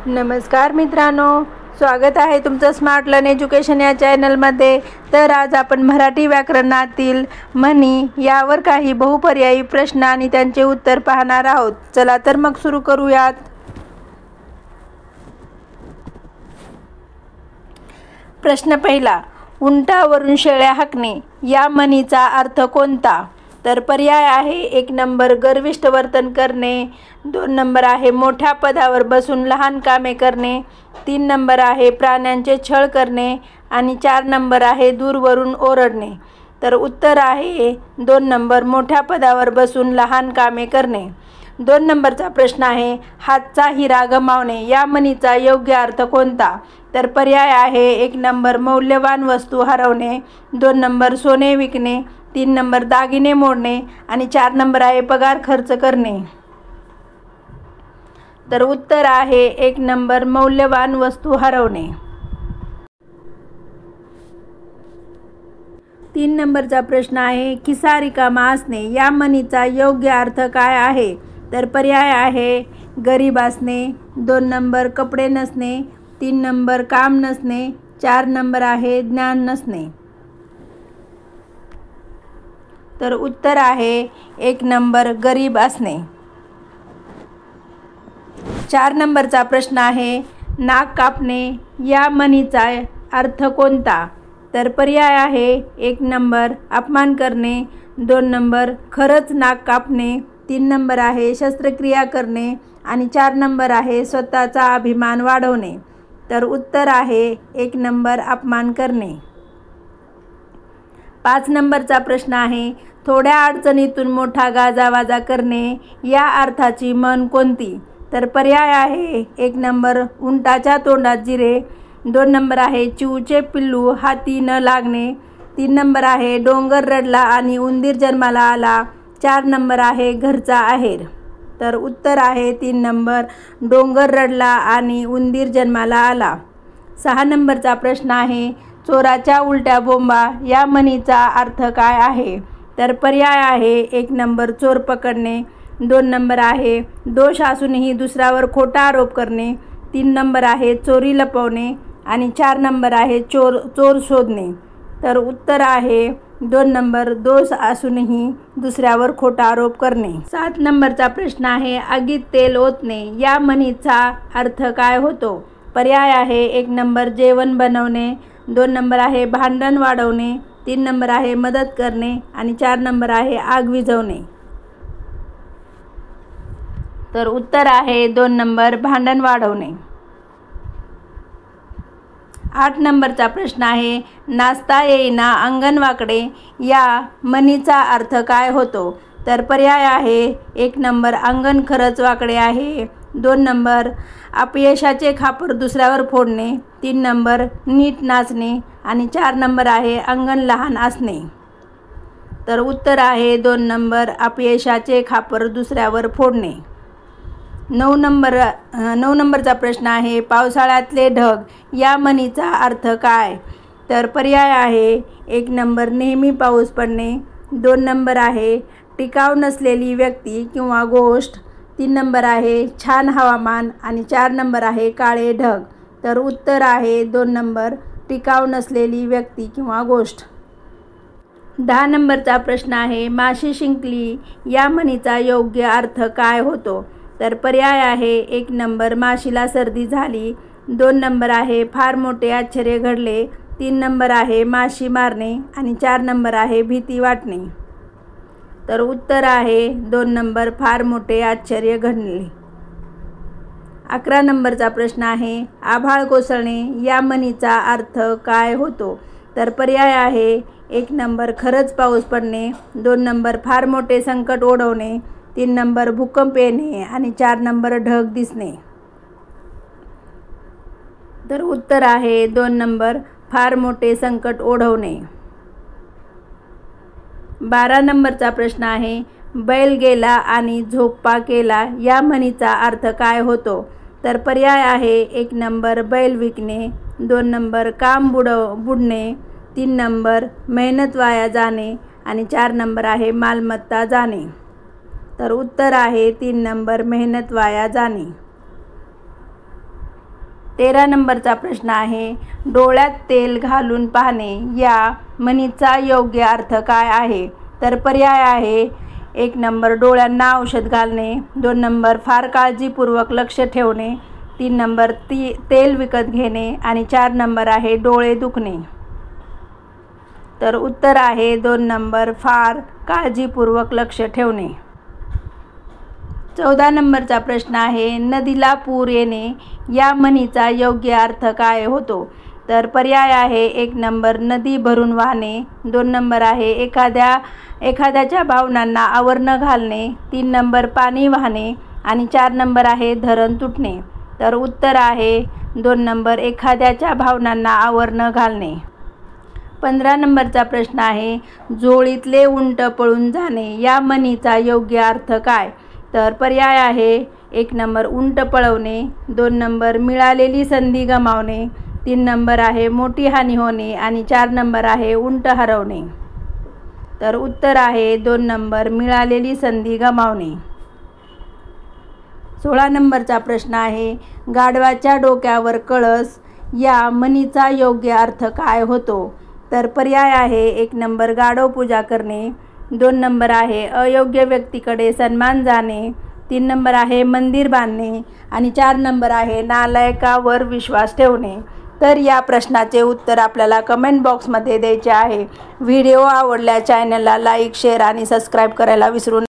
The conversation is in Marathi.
नमस्कार मित्रांनो, स्वागत आहे तुमचं स्मार्ट लर्न एज्युकेशन या चॅनलमध्ये। तर आज आपण मराठी व्याकरणातील म्हणी यावर काही बहुपर्यायी प्रश्न आणि त्यांचे उत्तर पाहणार आहोत। चला तर मग सुरू करूयात। प्रश्न पहिला, उंटावरून शेळ्या हाकणे या म्हणीचा अर्थ कोणता? तर पर्याय आहे 1 नंबर गर्विष्ठ वर्तन करणे, 2 नंबर आहे मोठ्या पदावर बसून लहान कामे करणे, 3 नंबर आहे प्राण्यांचे छळ करणे आणि 4 नंबर आहे दूरवरून ओरडणे। तर उत्तर आहे 2 नंबर मोठ्या पदावर बसून लहान कामे करणे। 2 नंबरचा प्रश्न आहे हातचा हिरा गमावणे या म्हणीचा योग्य अर्थ कोणता? तर पर्याय आहे 1 नंबर मौल्यवान वस्तू हरवणे, 2 नंबर सोने विकणे, 3 नंबर दागिने मोडणे आणि 4 नंबर आहे पगार खर्च करणे। तर उत्तर आहे 1 नंबर मौल्यवान वस्तू हरवणे। 3 नंबरचा प्रश्न आहे खिसा रिकामा असणे या म्हणीचा योग्य अर्थ काय आहे? तर पर्याय आहे गरीब असणे, 2 नंबर कपडे नसणे, 3 नंबर काम नसणे, 4 नंबर आहे ज्ञान नसणे। तर उत्तर आहे 1 नंबर गरीब असणे। 4 नंबरचा प्रश्न आहे नाक कापणे या म्हणीचा अर्थ कोणता? तर पर्याय आहे 1 नंबर अपमान करणे, 2 नंबर खरंच नाक कापणे, 3 नंबर आहे शस्त्रक्रिया करणे आणि 4 नंबर आहे स्वतःचा अभिमान वाढवणे। तर उत्तर आहे 1 नंबर अपमान करणे। 5 नंबरचा प्रश्न आहे थोड्या अडचणीतून मोठा गाजावाजा करणे या अर्थाची म्हण कोणती? तर पर्याय आहे 1 नंबर उंटाच्या तोंडात जिरे, 2 नंबर आहे चिऊचे पिल्लू हाती न लागणे, 3 नंबर आहे डोंगर रडला आणि उंदीर जन्माला आला, 4 नंबर आहे घरचा आहेर। तर उत्तर आहे 3 नंबर डोंगर रडला आणि उंदीर जन्माला आला। 6 नंबरचा प्रश्न आहे चोराच्या उलट्या बोंबा या म्हणीचा अर्थ काय आहे? तर पर्याय आहे 1 नंबर चोर पकडणे, 2 नंबर आहे दोष असूनही दुसऱ्यावर खोटा आरोप करणे, 3 नंबर आहे चोरी लपवणे आणि 4 नंबर आहे चोर शोधणे। तर उत्तर आहे 2 नंबर दोष असूनही दुसऱ्यावर खोटा आरोप करणे। 7 नंबरचा प्रश्न आहे आगीत तेल ओतणे या म्हणीचा अर्थ काय होतो? पर्याय आहे 1 नंबर जेवण बनवणे, 2 नंबर आहे भांडण वाढवणे, 3 नंबर आहे मदत करणे आणि 4 नंबर आहे आग विझवणे। तर उत्तर आहे 2 नंबर भांडण वाढवणे। 8 नंबरचा प्रश्न आहे नाचता येईना अंगण वाकडे या म्हणीचा अर्थ काय होतो? तर पर्याय आहे 1 नंबर अंगण खरंच वाकडे आहे, 2 नंबर अपयशाचे खापर दुसऱ्यावर फोडणे, 3 नंबर नीट नाचणे आणि 4 नंबर आहे अंगण लहान असणे। तर उत्तर आहे 2 नंबर अपयशाचे खापर दुसऱ्यावर फोडणे। 9 नंबरचा प्रश्न आहे पावसाळ्यातले ढग या म्हणीचा अर्थ काय? तर पर्याय आहे 1 नंबर नेहमी पाऊस पडणे, 2 नंबर आहे टिकाव नसलेली व्यक्ती किंवा गोष्ट, 3 नंबर आहे छान हवामान आणि 4 नंबर आहे काळे ढग। तर उत्तर आहे 2 नंबर टिकाव नसलेली व्यक्ती किंवा गोष्ट। 10 नंबरचा प्रश्न आहे माशी शिंकली या म्हणीचा योग्य अर्थ काय होतो? तर पर्याय आहे 1 नंबर माशीला सर्दी झाली, 2 नंबर आहे फार मोठे आश्चर्य घडले, 3 नंबर आहे माशी मारणे आणि 4 नंबर आहे भीती वाटणे। तर उत्तर आहे 2 नंबर फार मोठे आश्चर्य घडले। 11 नंबरचा प्रश्न आहे आभाळ कोसळणे या म्हणीचा अर्थ काय होतो? तर पर्याय आहे 1 नंबर खरंच पाऊस पडणे, 2 नंबर फार मोठे संकट ओढवणे, 3 नंबर भूकंप येणे आणि 4 नंबर ढग दिसणे। तर उत्तर आहे 2 नंबर फार मोठे संकट ओढवणे। 12 नंबरचा प्रश्न आहे बैल गेला आणि झोप्पा केला या म्हणीचा अर्थ काय होतो? तर पर्याय आहे 1 नंबर बैल विकणे, 2 नंबर काम बुडणे, 3 नंबर मेहनत वाया जाणे आणि 4 नंबर आहे मालमत्ता जाणे। तर उत्तर आहे 3 नंबर मेहनत वाया जाणे। 13 नंबरचा प्रश्न आहे, डोळ्यात तेल घालून पाहणे या म्हणीचा योग्य अर्थ काय आहे? तर पर्याय आहे 1 नंबर डोळ्यांना औषध घालणे, 2 नंबर फार काळजीपूर्वक लक्ष ठेवणे, 3 नंबर तेल विकत घेणे आणि 4 नंबर आहे डोळे दुखणे. तर उत्तर आहे 2 नंबर फार काळजीपूर्वक लक्ष ठेवणे. 14 नंबरचा प्रश्न आहे, नदीला पूर येणे या म्हणीचा योग्य अर्थ काय होतो? तर पर्याय आहे 1 नंबर नदी भरून वाहणे, 2 नंबर आहे एखाद्याच्या भावनांना आवर न घालणे, 3 नंबर पाणी वाहणे आणि 4 नंबर आहे धरण तुटणे. तर उत्तर आहे 2 नंबर एखाद्याच्या भावनांना आवर न घालणे. 15 नंबरचा प्रश्न आहे, झोळीतले उंट पळून जाणे या म्हणीचा योग्य अर्थ काय? तर पर्याय आहे 1 नंबर उंट पळवणे, 2 नंबर मिळालेली संधी गमावणे, 3 नंबर आहे मोठी हानी होणे आणि 4 नंबर आहे उंट हरवणे. तर उत्तर आहे 2 नंबर मिळालेली संधी गमावणे. 16 नंबरचा प्रश्न आहे, गाढवाच्या डोक्यावर कळस या म्हणीचा योग्य अर्थ काय होतो? तर पर्याय आहे 1 नंबर गाढव पूजा करणे, 2 नंबर आहे अयोग्य व्यक्तीकडे सन्मान जाणे, 3 नंबर आहे मंदिर बांधणे आणि 4 नंबर आहे नालायकावर विश्वास ठेवणे. तर या प्रश्नाचे उत्तर आपल्याला कमेंट बॉक्समध्ये द्यायचे आहे. व्हिडिओ आवडल्यास चॅनलला लाईक, शेअर आणि सबस्क्राईब करायला विसरू नका.